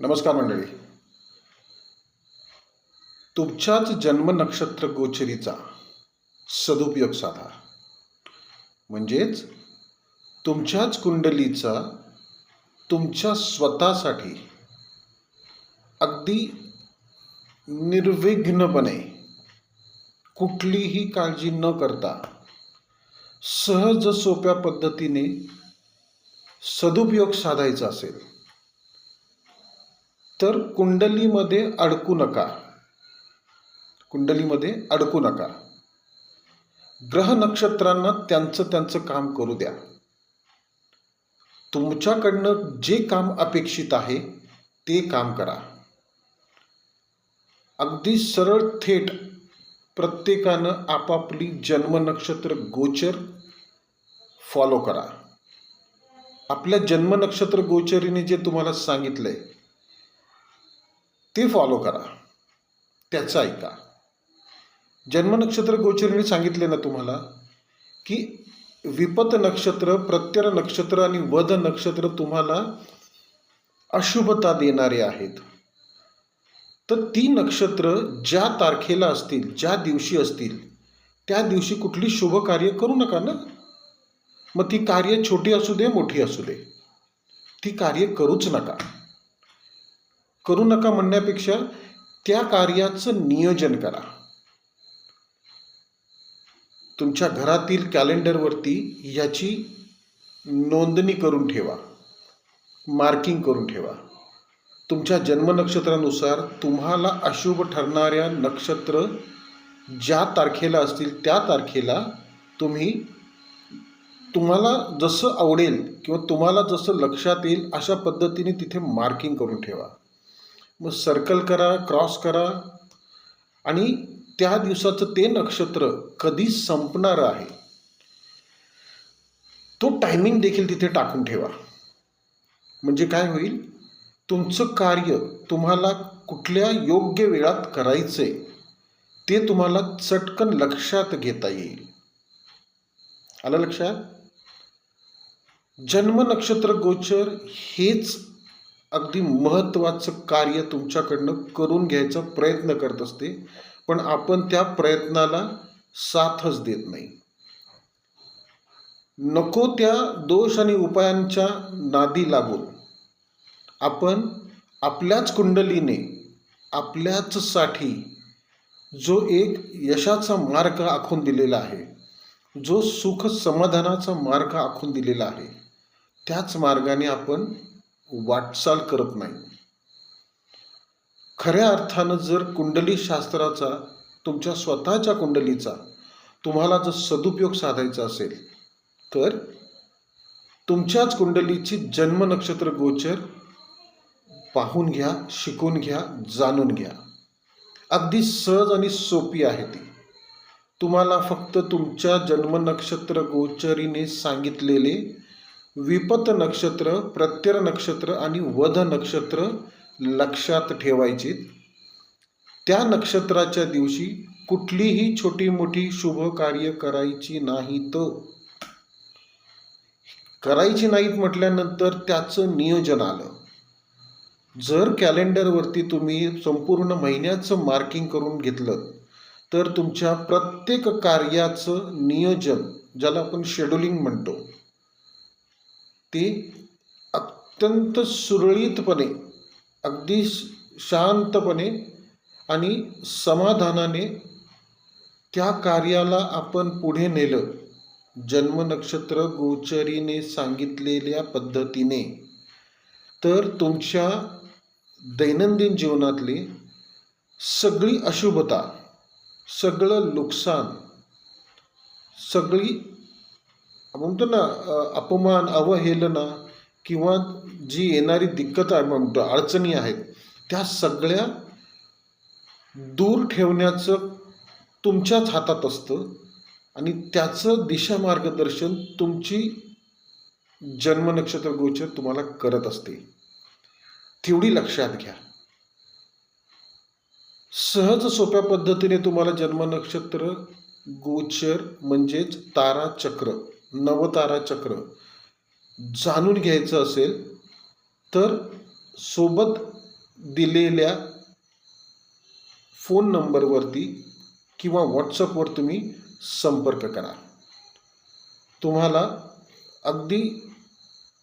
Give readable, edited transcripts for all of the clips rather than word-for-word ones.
नमस्कार मंडळी. तुमच्याच जन्म नक्षत्र गोचरीचा सदुपयोग साधा. म्हणजेच तुमच्याच कुंडलीचा तुमच्या स्वतःसाठी अगदी निर्विघ्नपणे कुठलीही काळजी न करता सहज सोप्या पद्धतीने सदुपयोग साधायचा असेल तर कुंडलीमध्ये अडकू नका. ग्रह नक्षत्रांना त्यांचं काम करू द्या. तुमच्याकडनं जे काम अपेक्षित आहे ते काम करा. अगदी सरळ थेट प्रत्येकानं आपापली जन्म नक्षत्र गोचर फॉलो करा. आपल्या जन्म नक्षत्र गोचरीने जे तुम्हाला सांगितलंय ते फॉलो करा, त्याचं ऐका. जन्म नक्षत्र गोचरीने सांगितले ना तुम्हाला की विपत नक्षत्र, प्रत्यय नक्षत्र आणि वध नक्षत्र तुम्हाला अशुभता देणारे आहेत. तर ती नक्षत्र ज्या तारखेला असतील, ज्या दिवशी असतील, त्या दिवशी कुठली शुभ कार्य करू नका ना. मग ती कार्य छोटी असू दे मोठी असू दे, ती कार्य करूच नका. करू नका म्हणण्यापेक्षा त्या कार्याचं नियोजन करा. तुमच्या घरातील कॅलेंडरवरती याची नोंदणी करून ठेवा, मार्किंग करून ठेवा. तुमच्या जन्म नक्षत्रानुसार तुम्हाला अशुभ ठरणाऱ्या नक्षत्र ज्या तारखेला असतील त्या तारखेला तुम्हाला जसं आवडेल किंवा तुम्हाला जसं लक्षात येईल अशा पद्धतीने तिथे मार्किंग करून ठेवा. मग सर्कल करा, क्रॉस करा आणि त्या दिवसाचं ते नक्षत्र कधी संपणार आहे तो टायमिंग देखील तिथे टाकून ठेवा. म्हणजे काय होईल, तुमचं कार्य तुम्हाला कुठल्या योग्य वेळात करायचंय ते तुम्हाला चटकन लक्षात घेता येईल. आलं लक्षात? जन्म नक्षत्र गोचर हेच अगदी महत्त्वाचं कार्य तुमच्याकडनं करून घ्यायचा प्रयत्न करत असते, पण आपण त्या प्रयत्नाला साथच देत नाही. नको त्या दोष आणि उपायांच्या नादी लागून आपण आपल्याच कुंडलीने आपल्याचसाठी जो एक यशाचा मार्ग आखून दिलेला आहे, जो सुख समाधानाचा मार्ग आखून दिलेला आहे, त्याच मार्गाने आपण वाटचाल करत नाही. खऱ्या अर्थानं जर कुंडली शास्त्राचा, तुमच्या स्वतःच्या कुंडलीचा तुम्हाला जर सदुपयोग साधायचा असेल तर तुमच्याच कुंडलीची जन्म नक्षत्र गोचर पाहून घ्या, शिकून घ्या, जाणून घ्या. अगदी सहज आणि सोपी आहे ती. तुम्हाला फक्त तुमच्या जन्म नक्षत्र गोचरीने सांगितलेले विपत नक्षत्र, प्रत्यय नक्षत्र आणि वध नक्षत्र लक्षात ठेवायची. त्या नक्षत्राच्या दिवशी कुठलीही छोटी मोठी शुभ कार्य करायची नाहीत. म्हटल्यानंतर त्याचं नियोजन आलं. जर कॅलेंडरवरती तुम्ही संपूर्ण महिन्याचं मार्किंग करून घेतलं तर तुमच्या प्रत्येक कार्याचं नियोजन, ज्याला आपण शेड्युलिंग म्हणतो, ते अत्यंत सुरळीतपणे, अगदी शांतपणे आणि समाधानाने त्या कार्याला आपण पुढे नेलं जन्म नक्षत्र गोचरीने सांगितलेल्या पद्धतीने, तर तुमच्या दैनंदिन जीवनातली सगळी अशुभता, सगळं नुकसान, सगळी म्हणतो ना अपमान, अवहेलना किंवा जी येणारी दिक्कत आहे म्हणतो, अडचणी आहेत, त्या सगळ्या दूर ठेवण्याचं तुमच्याच हातात असतं आणि त्याचं दिशा मार्गदर्शन तुमची जन्म नक्षत्र गोचर तुम्हाला करत असते. तेवढी लक्षात घ्या. सहज सोप्या पद्धतीने तुम्हाला जन्म नक्षत्र गोचर म्हणजेच ताराचक्र, नवताराचक्र जाणून घ्यायचं असेल तर सोबत दिलेल्या फोन नंबरवरती किंवा व्हॉट्सअपवर तुम्ही संपर्क करा. तुम्हाला अगदी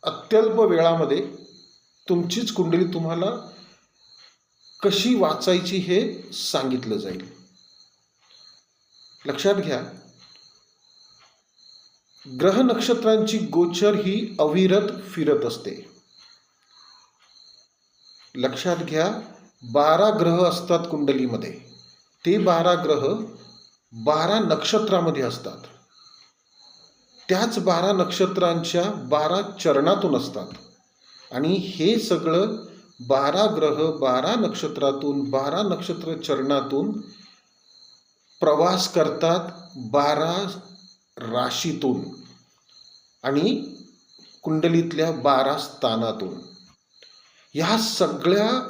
अत्यल्प वेळामध्ये तुमचीच कुंडली तुम्हाला कशी वाचायची हे सांगितलं जाईल. लक्षात घ्या, ग्रह नक्षत्रांची गोचर ही अविरत फिरत असते. लक्षात घ्या, 12 ग्रह असतात कुंडलीमध्ये. ते 12 ग्रह 12 नक्षत्रामध्ये असतात. त्याच 12 नक्षत्रांच्या 12 चरणातून असतात. आणि हे सगळं 12 ग्रह 12 नक्षत्रातून 12 नक्षत्र चरणातून प्रवास करतात 12 राशीतून आणि कुंडलीतल्या 12 स्थानातून. ह्या सगळ्या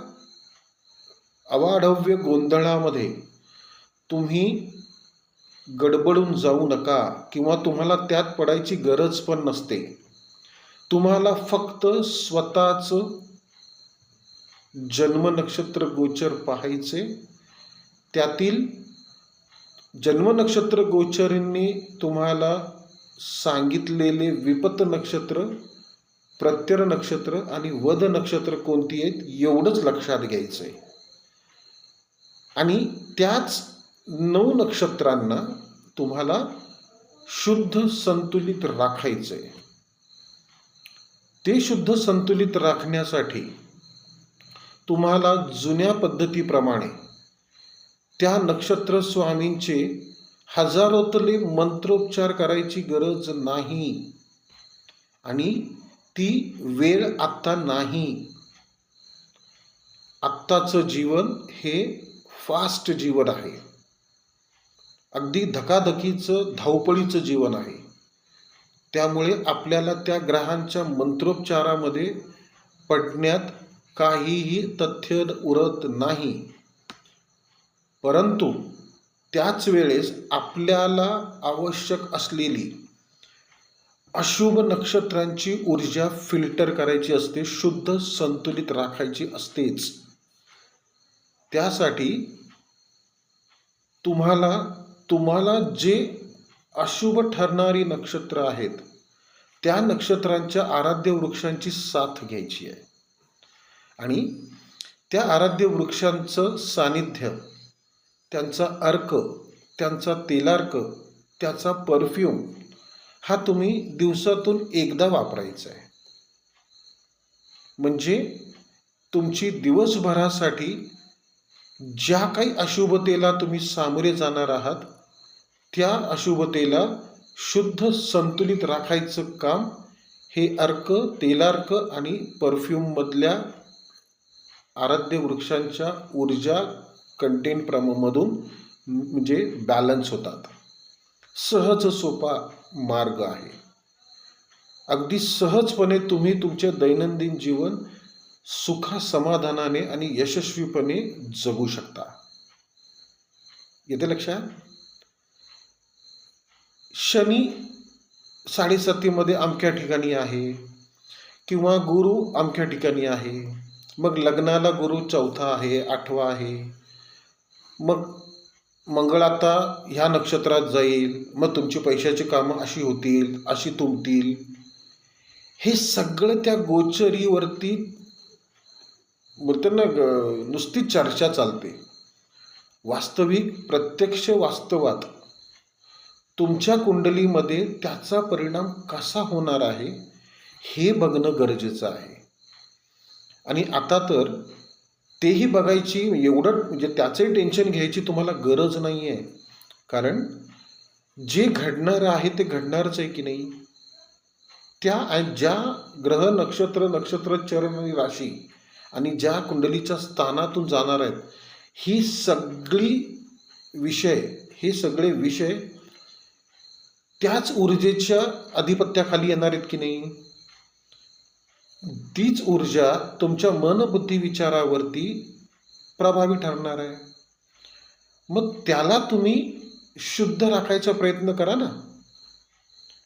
अवाढव्य गोंधळामध्ये तुम्ही गडबडून जाऊ नका किंवा तुम्हाला त्यात पडायची गरज पण नसते. तुम्हाला फक्त स्वतःचं जन्म नक्षत्र गोचर पाहायचे. त्यातील जन्म नक्षत्र गोचरींनी तुम्हाला सांगितलेले विपत नक्षत्र, प्रत्यय नक्षत्र आणि वद नक्षत्र कोणती आहेत एवढंच लक्षात घ्यायचंय. आणि त्याच 9 नक्षत्रांना तुम्हाला शुद्ध संतुलित राखायचंय. ते शुद्ध संतुलित राखण्यासाठी तुम्हाला जुन्या पद्धतीप्रमाणे त्या नक्षत्र स्वामींचे हजारोतले मंत्रोच्चार करायची गरज नाही. आणि ती वेळ आत्ता नाही. आत्ताचं जीवन हे फास्ट जीवन आहे. अगदी धकाधकीचं धावपळीचं जीवन आहे. त्यामुळे आपल्याला त्या ग्रहांच्या मंत्रोच्चारामध्ये पडण्यात काहीही तथ्य उरत नाही. परंतु त्याच वेळेस आपल्याला आवश्यक असलेली अशुभ नक्षत्रांची ऊर्जा फिल्टर करायची असते, शुद्ध संतुलित राखायची असतेच. त्यासाठी तुम्हाला जे अशुभ ठरणारी नक्षत्र आहेत त्या नक्षत्रांच्या आराध्य वृक्षांची साथ घ्यायची आहे. आणि त्या आराध्य वृक्षांचं सानिध्य, त्यांचा अर्क, त्यांचा तेलार्क, त्याचा परफ्यूम हा तुम्ही दिवसातून एकदा वापरायचा आहे. म्हणजे तुमची दिवसभरासाठी ज्या काही अशुभतेला तुम्ही सामोरे जाणार आहात त्या अशुभतेला शुद्ध संतुलित राखायचं काम हे अर्क, तेलार्क आणि परफ्यूममधल्या आराध्य वृक्षांच्या ऊर्जा कंटेंट मधून म्हणजे बॅलन्स होतात. सहज सोपा मार्ग आहे. अगदी सहजपणे तुम्ही तुमचे दैनंदिन जीवन सुखा समाधानाने आणि यशस्वीपणे जगू शकता. येते लक्षात? शनी 7.5 अमक्या ठिकाणी आहे किंवा गुरु अमक्या ठिकाणी आहे. मग लग्नाला गुरु 4था आहे, 8वा आहे. मग मंगळ आता ह्या नक्षत्रात जाईल. मग तुमची पैशाची कामं अशी होतील, अशी तुंबतील. हे सगळं त्या गोचरीवरती बोलताना नुसती चर्चा चालते. वास्तविक प्रत्यक्ष वास्तवात तुमच्या कुंडलीमध्ये त्याचा परिणाम कसा होणार आहे हे बघणं गरजेचं आहे. आणि आता तर तेही बघायची एवढं म्हणजे त्याचंही टेन्शन घ्यायची तुम्हाला गरज नाही आहे. कारण जे घडणार आहे ते घडणारच आहे की नाही. त्या ज्या ग्रह नक्षत्र चरण आणि राशी आणि ज्या कुंडलीच्या स्थानातून जाणार आहेत हे सगळे विषय त्याच ऊर्जेच्या अधिपत्याखाली येणार आहेत की नाही. तीच ऊर्जा तुमच्या मन बुद्धी विचारावरती प्रभावी ठरणार आहे. मग त्याला तुम्ही शुद्ध राखायचा प्रयत्न करा ना.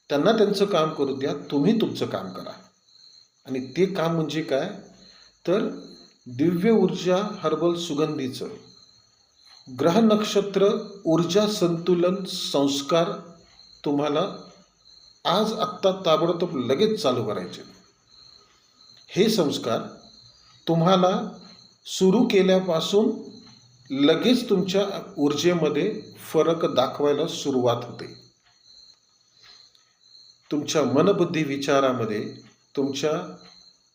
त्यांना त्यांचं काम करू द्या, तुम्ही तुमचं काम करा. आणि ते काम म्हणजे काय तर दिव्य ऊर्जा हर्बल सुगंधीचं ग्रह नक्षत्र ऊर्जा संतुलन संस्कार तुम्हाला आज आत्ता ताबडतोब लगेच चालू करायचे. हे संस्कार तुम्हाला सुरू केल्यापासून लगेच तुमच्या ऊर्जेमध्ये फरक दाखवायला सुरुवात होते. तुमच्या मनबुद्धी विचारामध्ये, तुमच्या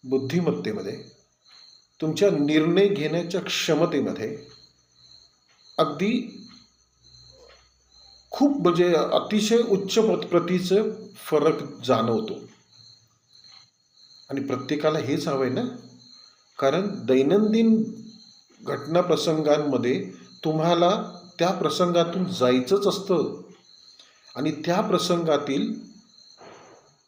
बुद्धिमत्तेमध्ये, तुमच्या निर्णय घेण्याच्या क्षमतेमध्ये अगदी खूप म्हणजे अतिशय उच्च प्रतीचं फरक जाणवतो. आणि प्रत्येकाला हेच हवं आहे ना, कारण दैनंदिन घटना प्रसंगांमध्ये तुम्हाला त्या प्रसंगातून जायचंच असतं आणि त्या प्रसंगातील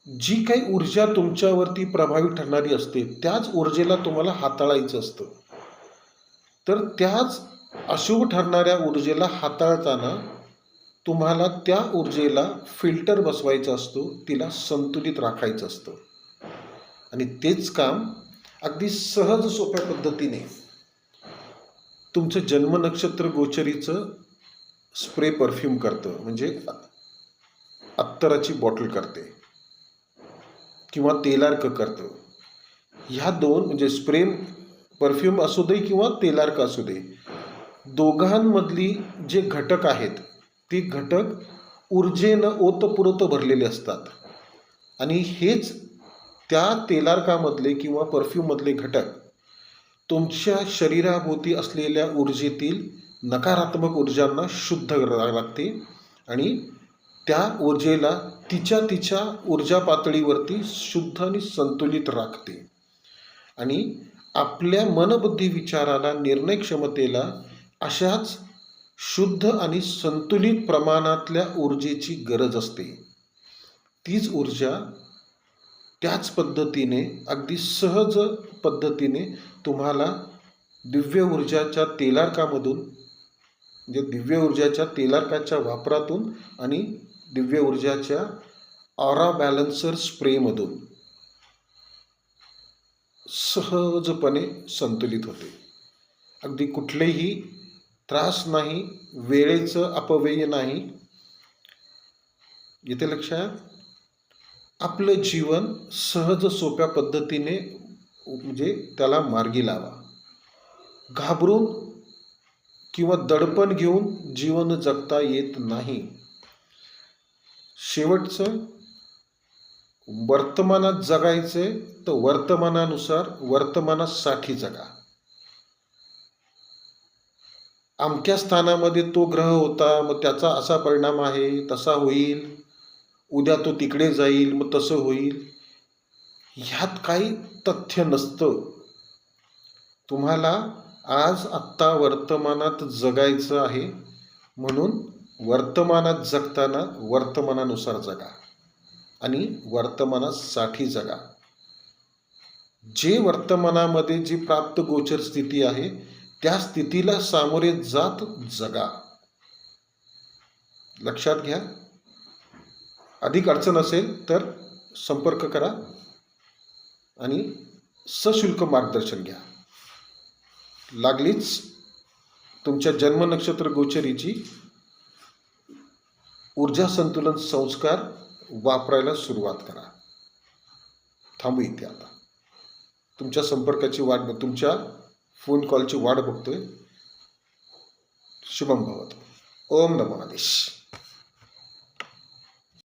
जी काही ऊर्जा तुमच्यावरती प्रभावी ठरणारी असते त्याच ऊर्जेला तुम्हाला हाताळायचं असतं. तर त्याच अशुभ ठरणाऱ्या ऊर्जेला हाताळताना तुम्हाला त्या ऊर्जेला फिल्टर बसवायचा असतो, तिला संतुलित राखायचं असतं. आणि तेच काम अगदी सहज सोप्या पद्धतीने तुमचं जन्मनक्षत्र गोचरीचं स्प्रे परफ्यूम करतं, म्हणजे अत्तराची बॉटल करते किंवा तेलार्क करतं. ह्या दोन म्हणजे स्प्रे परफ्यूम असू दे किंवा तेलार्क असू दे, दोघांमधली जे घटक आहेत ते घटक ऊर्जेनं ओतप्रोत भरलेले असतात. आणि हेच त्या तेलार्कामधले किंवा परफ्यूममधले घटक तुमच्या शरीराभोवती असलेल्या ऊर्जेतील नकारात्मक ऊर्जांना शुद्ध लागते आणि त्या ऊर्जेला तिच्या ऊर्जा पातळीवरती शुद्ध आणि संतुलित राखते. आणि आपल्या मनबुद्धी विचाराला, निर्णय क्षमतेला अशाच शुद्ध आणि संतुलित प्रमाणातल्या ऊर्जेची गरज असते. तीच ऊर्जा त्याच पद्धतीने अगदी सहज पद्धतीने तुम्हाला दिव्य ऊर्जाच्या तेलार्कामधून, म्हणजे दिव्य ऊर्जाच्या तेलार्काच्या वापरातून आणि दिव्य ऊर्जाच्या ऑरा बॅलन्सर स्प्रेमधून सहजपणे संतुलित होते. अगदी कुठलेही त्रास नाही, वेळेचं अपव्यय नाही. येते लक्षात? आपलं जीवन सहज सोप्या पद्धतीने म्हणजे त्याला मार्गी लावा. घाबरून किंवा दडपण घेऊन जीवन जगता येत नाही. शेवटचं, वर्तमानात जगायचे तर वर्तमानानुसार वर्तमानासाठी जगा. अमक्या स्थानामध्ये तो ग्रह होता, मग त्याचा असा परिणाम आहे, तसा होईल, उद्या तो तिकडे जाईल, मग तसं होईल, ह्यात काही तथ्य नसतं. तुम्हाला आज आत्ता वर्तमानात जगायचं आहे, म्हणून वर्तमानात जगताना वर्तमानानुसार जगा आणि वर्तमानासाठी जगा. जे वर्तमानामध्ये जी प्राप्त गोचर स्थिती आहे त्या स्थितीला सामोरे जात जगा. लक्षात घ्या. अधिक अडचण असेल तर संपर्क करा आणि सशुल्क मार्गदर्शन घ्या. लागलीच तुमच्या जन्मनक्षत्र गोचरीची ऊर्जा संतुलन संस्कार वापरायला सुरुवात करा. थांबू इथे आता. तुमच्या संपर्काची वाट, तुमच्या फोन कॉलची वाट बघतोय. शुभम भवतु. ओम नमो नारायण.